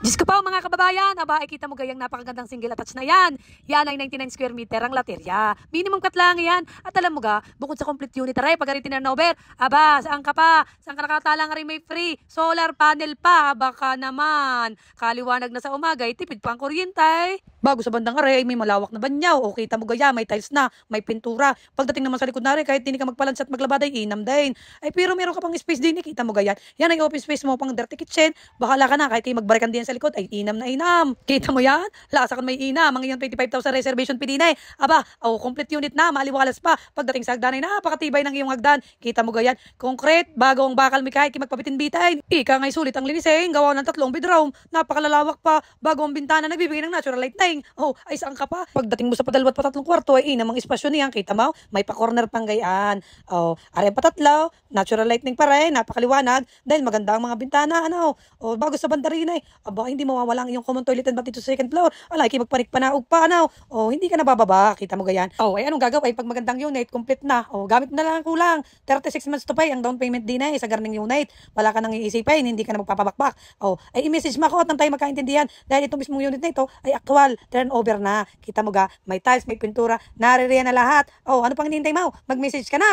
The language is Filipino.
Diyos ko po mga kababayan, aba, kita mo gayang napakagandang single attached na yan. Yan ay 99 square meter ang laterya. Minimum cut lang yan. At alam mo ga, bukod sa complete unit aray, pag rin over, aba, saan ka pa? Saan ka nakatala nga rin may free? Solar panel pa, baka naman. Kaliwanag na sa umaga, tipid pa ang kuryente. Bago sa bandang aray, may malawak na banyaw. O kita mo gaya, may tiles na, may pintura. Pagdating naman sa likod na rin, kahit hindi ka magpalans at maglabad ay inam din. Ay pero meron ka pang space din, kita mo gaya. Yan ay open space mo pang dirty kitchen. Bahala ka na, kahit magbarikan din sa likod ay inam na inam. Kita mo yan? Lasa kan may inam. Ang iyong 25,000 reservation fee din eh. Aba, complete unit na, maliwalas pa. Pagdating sa hagdan ay napakatibay ng iyong hagdan. Kita mo gayan, concrete, bago ang bakal may kahit magpabitin-bitin. Ika ngay sulit ang liniseng, gawa ng 3 bedroom. Napakalalawak pa, bago ang bintana nagbibigay ng natural lighting. Ay saan ka pa? Pagdating mo sa padalawat pa 3 kwarto ay inam ang espasyo niyan. Kita mo, may pa-corner pang gayaan. Are pa 3, natural lighting pa rin, napakaliwanag. Dahil maganda ang mga bintana, bago sa bandarina aba, hindi mawawala ang iyong common toilet and bath dito sa second floor. Alay, magpanik panaog pa, hindi ka nabababa. Kita mo gayan. Ay, anong gagawin? Pag magandang unit, complete na. Gamit na lang ang kulang. 36 months to pay, ang down payment din sa garning unit. Wala ka nang iisipin, hindi ka na magpapabakbak. Ay, i-message mo ako at nang tayo magkaintindihan. Dahil itong mismong unit na ito ay actual, turnover na. Kita mo ga, may tiles, may pintura, naririyan na lahat. Ano pang hinihintay mo? Mag-message ka na.